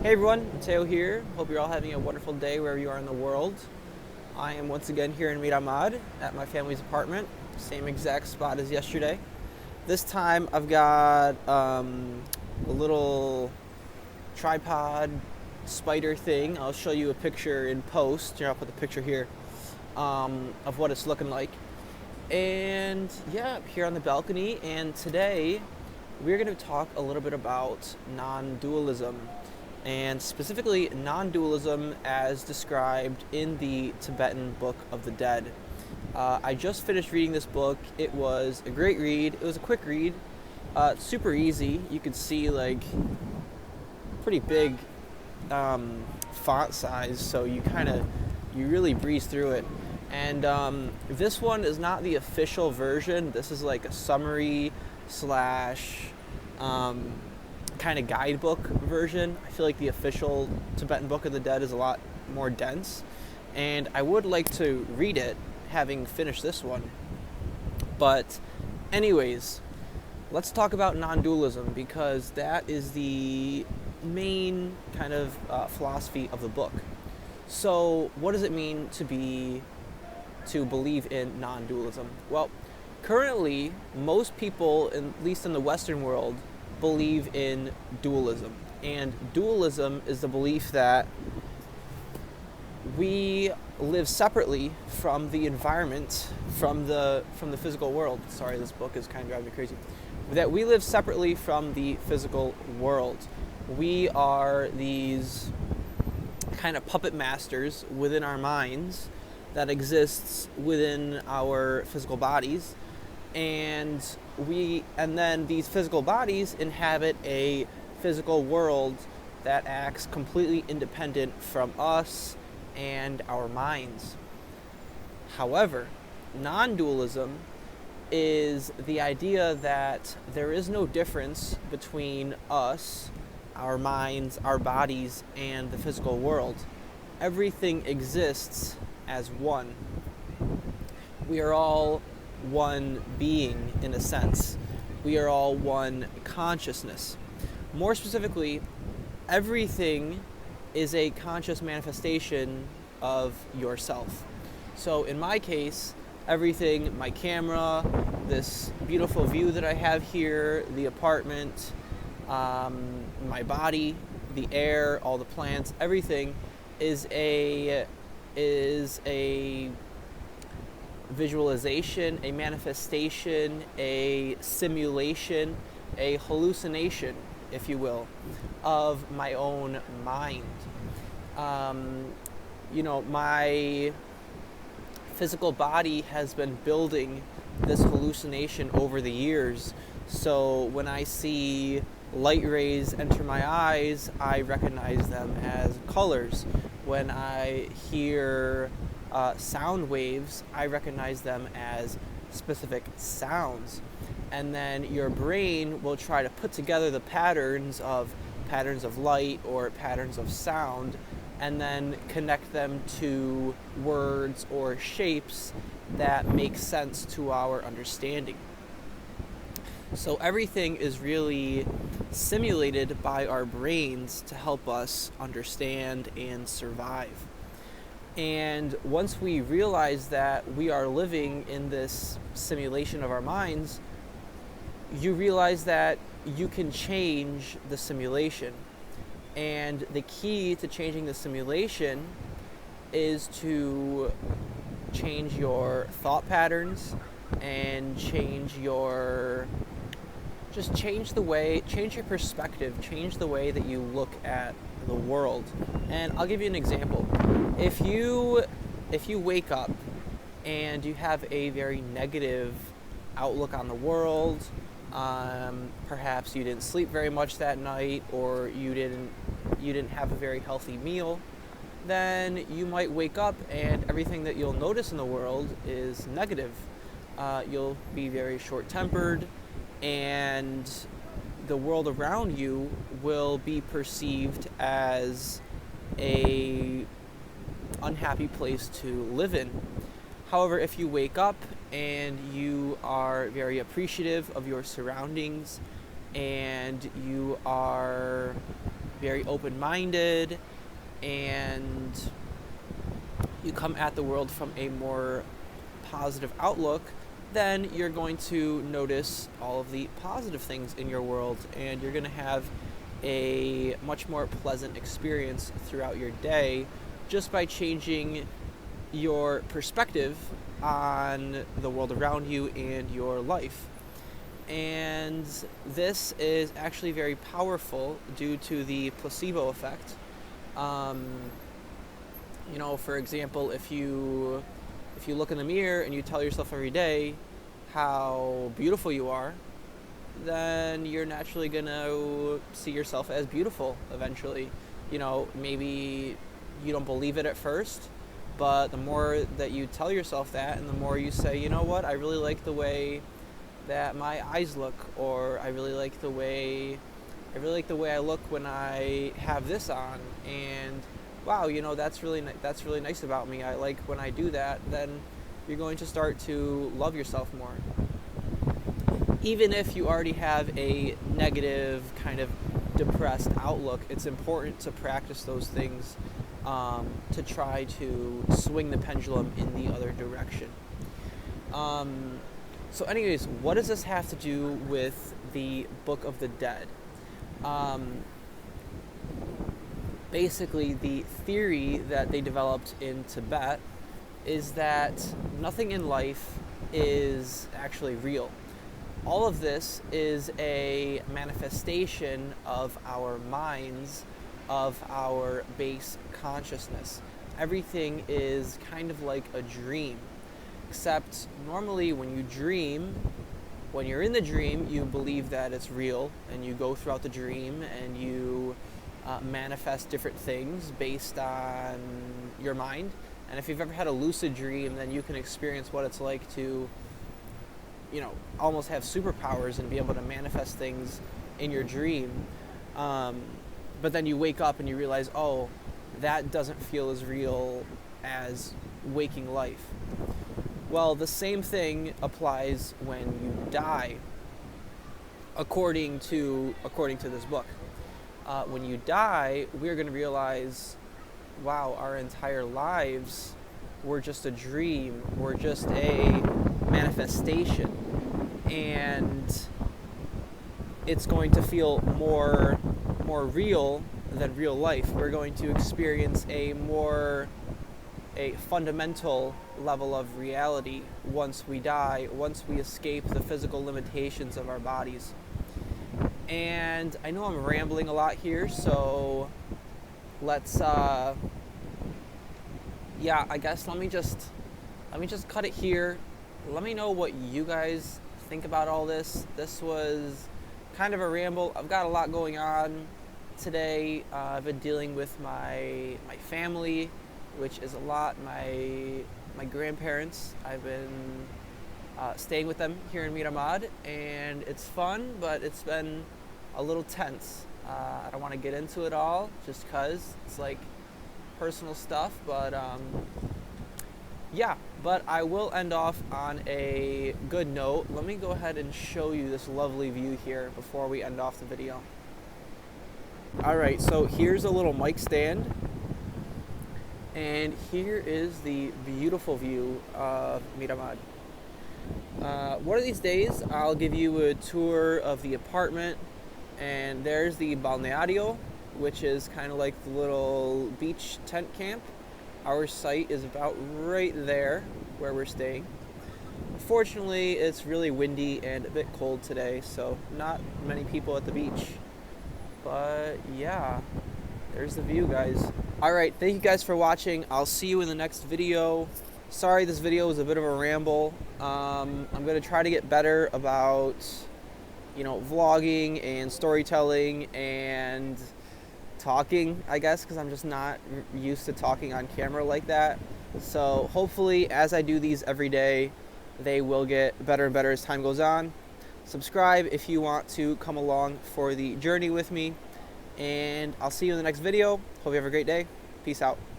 Hey everyone, Mateo here. Hope you're all having a wonderful day wherever you are in the world. I am once again here in Miramar at my family's apartment, same exact spot as yesterday. This time I've got a little tripod spider thing. I'll show you a picture in post. Here, I'll put the picture here of what it's looking like. And yeah, here on the balcony. And today we're going to talk a little bit about non-dualism, and specifically non-dualism as described in the Tibetan Book of the Dead. I just finished reading this book. It was a great read. It was a quick read, super easy. You could see like pretty big font size, so you really breeze through it. And this one is not the official version. This is like a summary slash kind of guidebook version. I feel like the official Tibetan Book of the Dead is a lot more dense, and I would like to read it having finished this one. But anyways, let's talk about non-dualism, because that is the main kind of philosophy of the book. So what does it mean to believe in non-dualism? Well, currently most people, at least in the Western world, believe in dualism. And dualism is the belief that we live separately from the environment, from the physical world. Sorry, this book is kind of driving me crazy. That we live separately from the physical world. We are these kind of puppet masters within our minds that exists within our physical bodies, and then these physical bodies inhabit a physical world that acts completely independent from us and our minds. However, non-dualism is the idea that there is no difference between us, our minds, our bodies, and the physical world. Everything exists as one. We are all one being, in a sense. We are all one consciousness. More specifically, everything is a conscious manifestation of yourself. So in my case, everything, my camera, this beautiful view that I have here, the apartment, my body, the air, all the plants, everything is a visualization, a manifestation, a simulation, a hallucination, if you will, of my own mind. My physical body has been building this hallucination over the years. So when I see light rays enter my eyes, I recognize them as colors. When I hear sound waves, I recognize them as specific sounds. And then your brain will try to put together the patterns of light or patterns of sound, and then connect them to words or shapes that make sense to our understanding. So everything is really simulated by our brains to help us understand and survive. And once we realize that we are living in this simulation of our minds, you realize that you can change the simulation. And the key to changing the simulation is to change your thought patterns and change your perspective, change the way that you look at the world. And I'll give you an example. If you wake up and you have a very negative outlook on the world, perhaps you didn't sleep very much that night, or you didn't have a very healthy meal, then you might wake up and everything that you'll notice in the world is negative. You'll be very short-tempered, and the world around you will be perceived as a unhappy place to live in. However, if you wake up and you are very appreciative of your surroundings, and you are very open-minded, and you come at the world from a more positive outlook, then you're going to notice all of the positive things in your world, and you're going to have a much more pleasant experience throughout your day just by changing your perspective on the world around you and your life. And this is actually very powerful due to the placebo effect. For example, if you look in the mirror and you tell yourself every day how beautiful you are, then you're naturally going to see yourself as beautiful eventually. Maybe you don't believe it at first, but the more that you tell yourself that, and the more you say, you know what, I really like the way that my eyes look, or I really like the way I look when I have this on, and wow, that's really nice about me. I like when I do that. Then you're going to start to love yourself more. Even if you already have a negative, kind of depressed outlook, it's important to practice those things to try to swing the pendulum in the other direction. So anyways, what does this have to do with the Book of the Dead? Basically, the theory that they developed in Tibet is that nothing in life is actually real. All of this is a manifestation of our minds, of our base consciousness. Everything is kind of like a dream, except normally when you dream, when you're in the dream, you believe that it's real, and you go throughout the dream and you manifest different things based on your mind. And if you've ever had a lucid dream, then you can experience what it's like to almost have superpowers and be able to manifest things in your dream. But then you wake up and you realize, oh, that doesn't feel as real as waking life. Well, the same thing applies when you die, according to this book. When you die, we're going to realize, wow, our entire lives were just a dream, were just a manifestation, and it's going to feel more real than real life. We're going to experience a fundamental level of reality once we die, once we escape the physical limitations of our bodies. And I know I'm rambling a lot here, so let's I guess let me just cut it here. Let me know what you guys think about all this. This was kind of a ramble. I've got a lot going on today. I've been dealing with my family, which is a lot. My grandparents. I've been staying with them here in Miramar, and it's fun, but it's been a little tense. I don't want to get into it all just because it's like personal stuff, but but I will end off on a good note. Let me go ahead and show you this lovely view here before we end off the video. Alright, so here's a little mic stand, and here is the beautiful view of Miramar. One of these days I'll give you a tour of the apartment, and there's the balneario, which is kind of like the little beach tent camp. Our site is about right there where we're staying. Unfortunately, it's really windy and a bit cold today, so not many people at the beach. But yeah, there's the view, guys. Alright, thank you guys for watching. I'll see you in the next video. Sorry this video was a bit of a ramble. I'm going to try to get better about, vlogging and storytelling and talking, I guess, because I'm just not used to talking on camera like that. So hopefully, as I do these every day, they will get better and better as time goes on. Subscribe if you want to come along for the journey with me, and I'll see you in the next video. Hope you have a great day. Peace out.